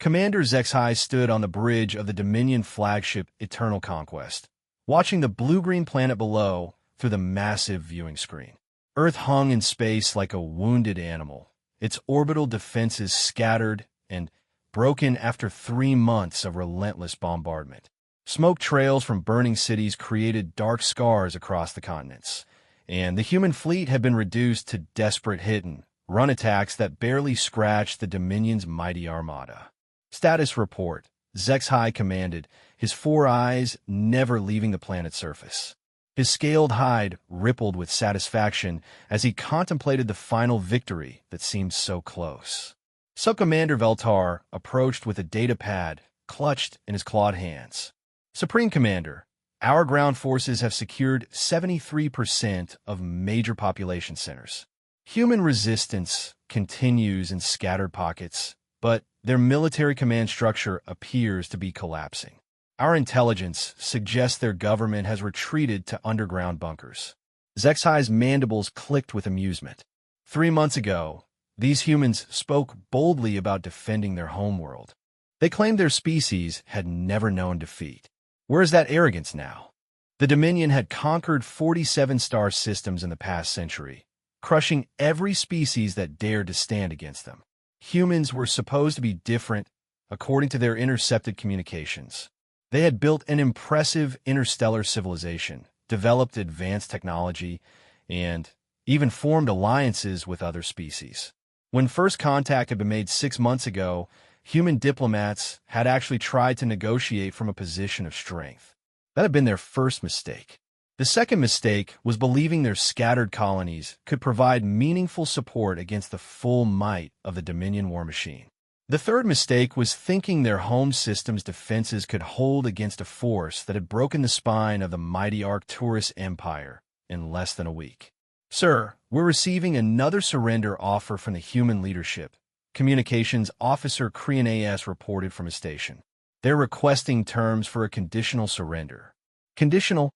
Commander Zexhai stood on the bridge of the Dominion flagship Eternal Conquest, watching the blue-green planet below through the massive viewing screen. Earth hung in space like a wounded animal, its orbital defenses scattered and broken after 3 months of relentless bombardment. Smoke trails from burning cities created dark scars across the continents, and the human fleet had been reduced to desperate hit-and-run attacks that barely scratched the Dominion's mighty armada. Status report. Zexhai commanded, his 4 eyes never leaving the planet's surface. His scaled hide rippled with satisfaction as he contemplated the final victory that seemed so close. Sub-Commander Veltar approached with a data pad clutched in his clawed hands. Supreme Commander, our ground forces have secured 73% of major population centers. Human resistance continues in scattered pockets, but their military command structure appears to be collapsing. Our intelligence suggests their government has retreated to underground bunkers. Zexhai's mandibles clicked with amusement. 3 months ago, these humans spoke boldly about defending their homeworld. They claimed their species had never known defeat. Where is that arrogance now? The Dominion had conquered 47 star systems in the past century, crushing every species that dared to stand against them. Humans were supposed to be different, according to their intercepted communications. They had built an impressive interstellar civilization, developed advanced technology, and even formed alliances with other species. When first contact had been made 6 months ago, human diplomats had actually tried to negotiate from a position of strength. That had been their first mistake. The second mistake was believing their scattered colonies could provide meaningful support against the full might of the Dominion war machine. The third mistake was thinking their home system's defenses could hold against a force that had broken the spine of the mighty Arcturus Empire in less than a week. Sir, we're receiving another surrender offer from the human leadership, Communications Officer Krian A.S. reported from his station. They're requesting terms for a conditional surrender. Conditional?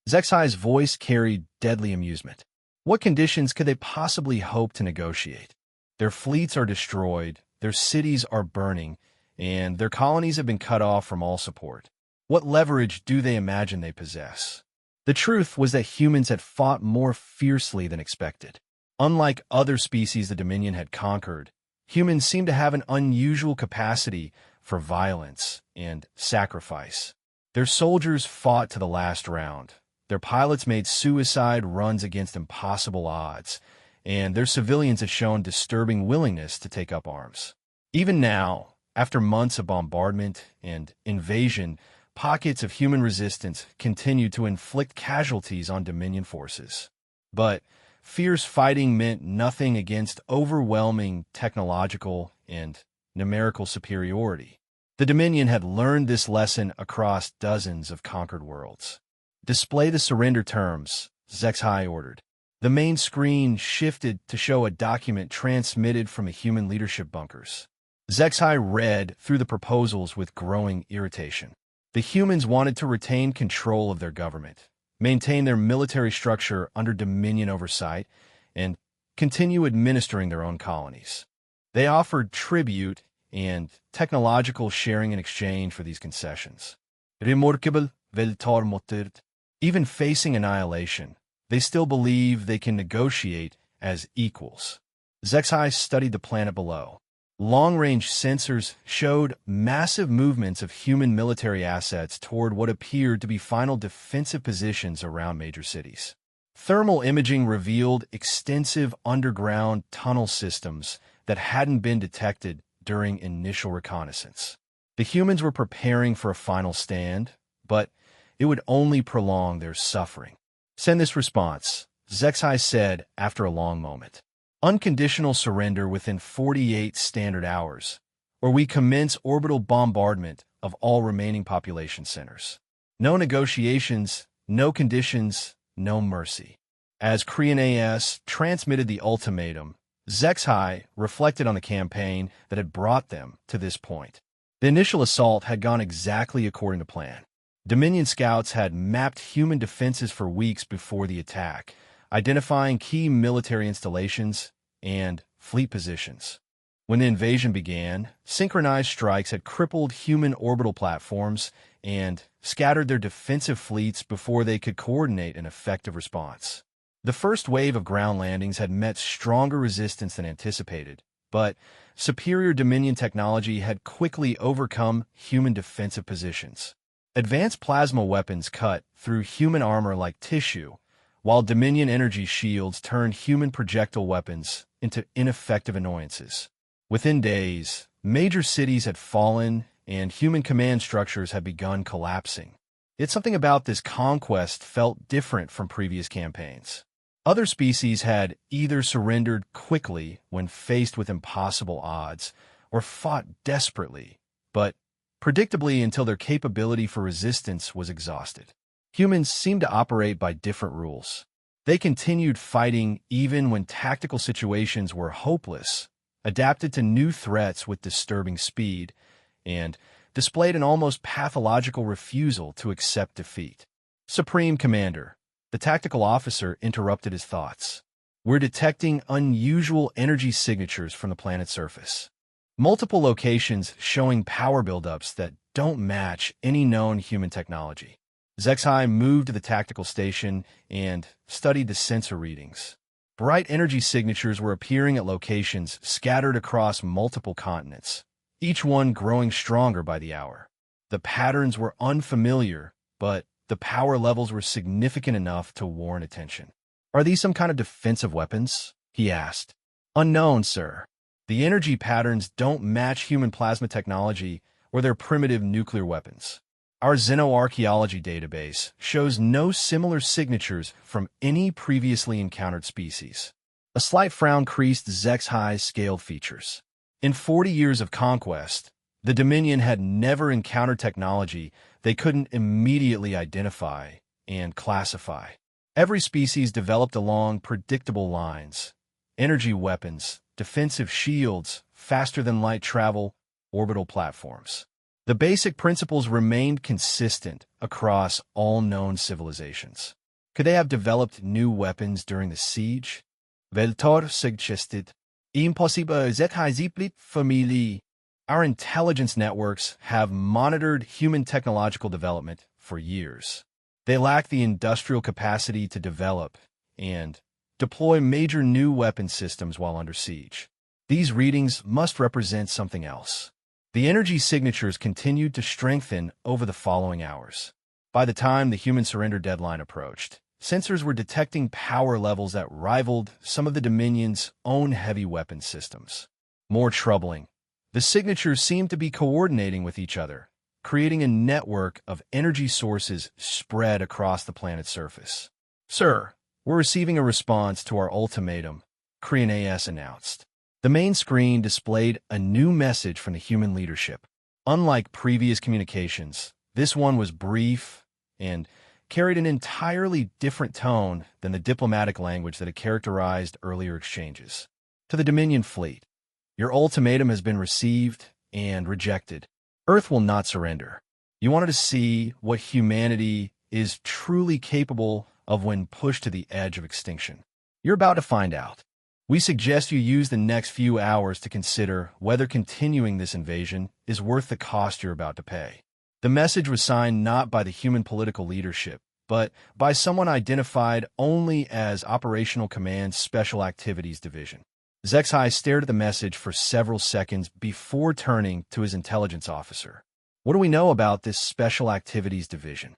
Zexhai's voice carried deadly amusement. What conditions could they possibly hope to negotiate? Their fleets are destroyed, their cities are burning, and their colonies have been cut off from all support. What leverage do they imagine they possess? The truth was that humans had fought more fiercely than expected. Unlike other species the Dominion had conquered, humans seemed to have an unusual capacity for violence and sacrifice. Their soldiers fought to the last round. Their pilots made suicide runs against impossible odds, and their civilians had shown disturbing willingness to take up arms. Even now, after months of bombardment and invasion, pockets of human resistance continued to inflict casualties on Dominion forces. But fierce fighting meant nothing against overwhelming technological and numerical superiority. The Dominion had learned this lesson across dozens of conquered worlds. Display the surrender terms, Zexhai ordered. The main screen shifted to show a document transmitted from the human leadership bunkers. Zexhai read through the proposals with growing irritation. The humans wanted to retain control of their government, maintain their military structure under Dominion oversight, and continue administering their own colonies. They offered tribute and technological sharing in exchange for these concessions. Remarkable, Veltar muttered. Even facing annihilation, they still believe they can negotiate as equals. Zexhai studied the planet below. Long-range sensors showed massive movements of human military assets toward what appeared to be final defensive positions around major cities. Thermal imaging revealed extensive underground tunnel systems that hadn't been detected during initial reconnaissance. The humans were preparing for a final stand, but it would only prolong their suffering. Send this response, Zexhai said after a long moment. Unconditional surrender within 48 standard hours, or we commence orbital bombardment of all remaining population centers. No negotiations, no conditions, no mercy. As Krian A.S. transmitted the ultimatum, Zexhai reflected on the campaign that had brought them to this point. The initial assault had gone exactly according to plan. Dominion scouts had mapped human defenses for weeks before the attack, identifying key military installations and fleet positions. When the invasion began, synchronized strikes had crippled human orbital platforms and scattered their defensive fleets before they could coordinate an effective response. The first wave of ground landings had met stronger resistance than anticipated, but superior Dominion technology had quickly overcome human defensive positions. Advanced plasma weapons cut through human armor like tissue, while Dominion energy shields turned human projectile weapons into ineffective annoyances. Within days, major cities had fallen and human command structures had begun collapsing. Yet something about this conquest felt different from previous campaigns. Other species had either surrendered quickly when faced with impossible odds or fought desperately, but predictably until their capability for resistance was exhausted. Humans seemed to operate by different rules. They continued fighting even when tactical situations were hopeless, adapted to new threats with disturbing speed, and displayed an almost pathological refusal to accept defeat. Supreme Commander, the tactical officer interrupted his thoughts. We're detecting unusual energy signatures from the planet's surface. Multiple locations showing power buildups that don't match any known human technology. Zexhai moved to the tactical station and studied the sensor readings. Bright energy signatures were appearing at locations scattered across multiple continents, each one growing stronger by the hour. The patterns were unfamiliar, but the power levels were significant enough to warrant attention. Are these some kind of defensive weapons? He asked. Unknown, sir. The energy patterns don't match human plasma technology or their primitive nuclear weapons. Our xenoarchaeology database shows no similar signatures from any previously encountered species. A slight frown creased Zexhai's scaled features. In 40 years of conquest, the Dominion had never encountered technology they couldn't immediately identify and classify. Every species developed along predictable lines: energy weapons, defensive shields, faster-than-light travel, orbital platforms. The basic principles remained consistent across all known civilizations. Could they have developed new weapons during the siege? Veltor suggested. Impossible zhiziplit family. Our intelligence networks have monitored human technological development for years. They lack the industrial capacity to develop and deploy major new weapon systems while under siege. These readings must represent something else. The energy signatures continued to strengthen over the following hours. By the time the human surrender deadline approached, sensors were detecting power levels that rivaled some of the Dominion's own heavy weapon systems. More troubling, the signatures seemed to be coordinating with each other, creating a network of energy sources spread across the planet's surface. Sir, we're receiving a response to our ultimatum, Korean AS announced. The main screen displayed a new message from the human leadership. Unlike previous communications, this one was brief and carried an entirely different tone than the diplomatic language that had characterized earlier exchanges. To the Dominion fleet, your ultimatum has been received and rejected. Earth will not surrender. You wanted to see what humanity is truly capable of when pushed to the edge of extinction. You're about to find out. We suggest you use the next few hours to consider whether continuing this invasion is worth the cost you're about to pay. The message was signed not by the human political leadership, but by someone identified only as Operational Command's Special Activities Division. Zexhai stared at the message for several seconds before turning to his intelligence officer. What do we know about this Special Activities Division?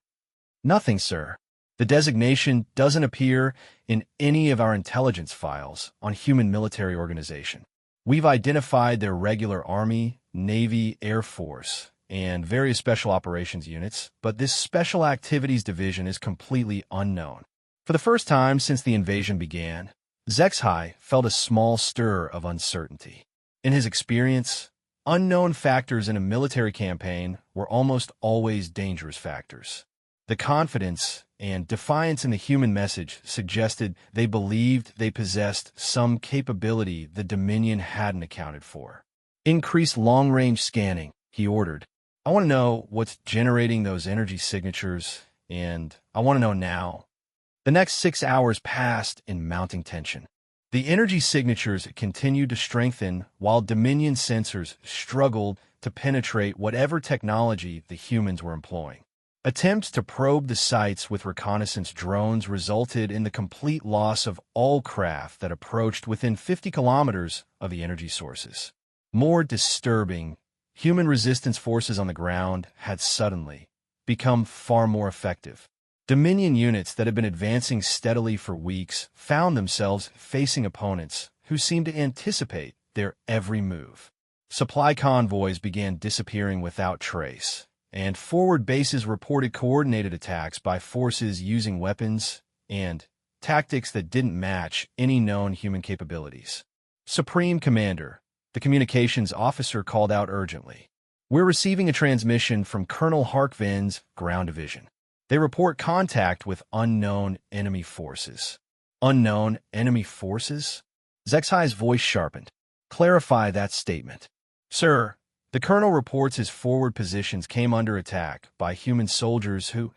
Nothing, sir. The designation doesn't appear in any of our intelligence files on human military organization. We've identified their regular Army, Navy, Air Force, and various special operations units, but this Special Activities Division is completely unknown. For the first time since the invasion began, Zexhai felt a small stir of uncertainty. In his experience, unknown factors in a military campaign were almost always dangerous factors. The confidence and defiance in the human message suggested they believed they possessed some capability the Dominion hadn't accounted for. Increase long-range scanning, he ordered. I want to know what's generating those energy signatures, and I want to know now. The next 6 hours passed in mounting tension. The energy signatures continued to strengthen while Dominion sensors struggled to penetrate whatever technology the humans were employing. Attempts to probe the sites with reconnaissance drones resulted in the complete loss of all craft that approached within 50 kilometers of the energy sources. More disturbing, human resistance forces on the ground had suddenly become far more effective. Dominion units that had been advancing steadily for weeks found themselves facing opponents who seemed to anticipate their every move. Supply convoys began disappearing without trace, and forward bases reported coordinated attacks by forces using weapons and tactics that didn't match any known human capabilities. Supreme Commander, the communications officer, called out urgently. "We're receiving a transmission from Colonel Harkvin's ground division. They report contact with unknown enemy forces." Unknown enemy forces? Zexai's voice sharpened. "Clarify that statement." "Sir, the colonel reports his forward positions came under attack by human soldiers who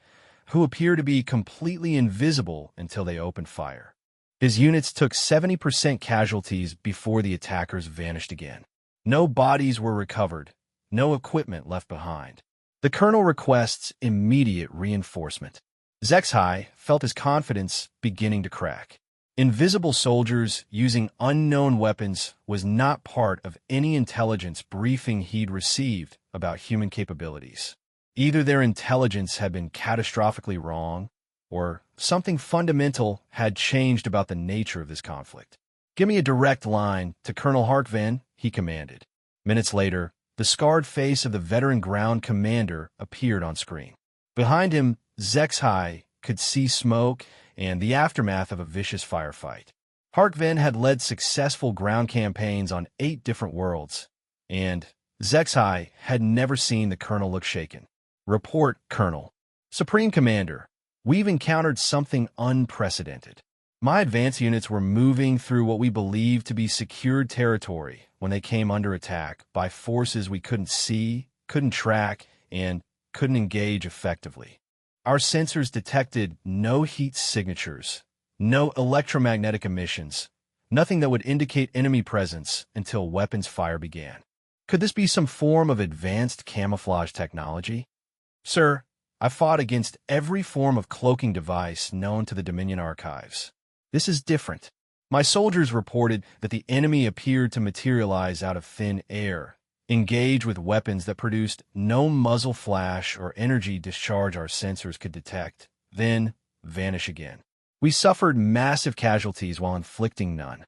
appear to be completely invisible until they opened fire. His units took 70% casualties before the attackers vanished again. No bodies were recovered, no equipment left behind. The colonel requests immediate reinforcement." Zexai felt his confidence beginning to crack. Invisible soldiers using unknown weapons was not part of any intelligence briefing he'd received about human capabilities. Either their intelligence had been catastrophically wrong, or something fundamental had changed about the nature of this conflict. "Give me a direct line to Colonel Harkvin," he commanded. Minutes later, the scarred face of the veteran ground commander appeared on screen. Behind him, Zexai could see smoke and the aftermath of a vicious firefight. Harkvin had led successful ground campaigns on 8 different worlds, and Zexai had never seen the colonel look shaken. "Report, Colonel." "Supreme Commander, we've encountered something unprecedented. My advance units were moving through what we believed to be secured territory when they came under attack by forces we couldn't see, couldn't track, and couldn't engage effectively. Our sensors detected no heat signatures, no electromagnetic emissions, nothing that would indicate enemy presence until weapons fire began. Could this be some form of advanced camouflage technology?" "Sir, I fought against every form of cloaking device known to the Dominion archives. This is different. My soldiers reported that the enemy appeared to materialize out of thin air, engage with weapons that produced no muzzle flash or energy discharge our sensors could detect, then vanish again. We suffered massive casualties while inflicting none."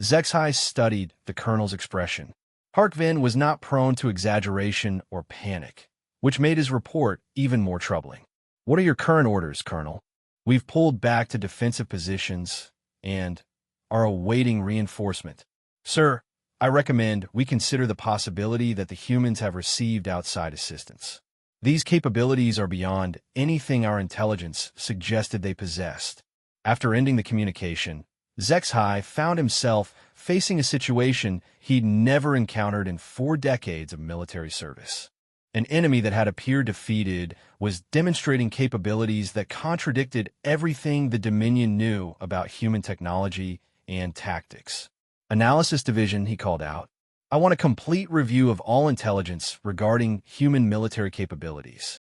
Zexai studied the colonel's expression. Harkvin was not prone to exaggeration or panic, which made his report even more troubling. "What are your current orders, Colonel?" "We've pulled back to defensive positions and are awaiting reinforcement." "Sir, I recommend we consider the possibility that the humans have received outside assistance. These capabilities are beyond anything our intelligence suggested they possessed." After ending the communication, Zexai found himself facing a situation he'd never encountered in 4 decades of military service. An enemy that had appeared defeated was demonstrating capabilities that contradicted everything the Dominion knew about human technology and tactics. "Analysis Division," he called out. "I want a complete review of all intelligence regarding human military capabilities.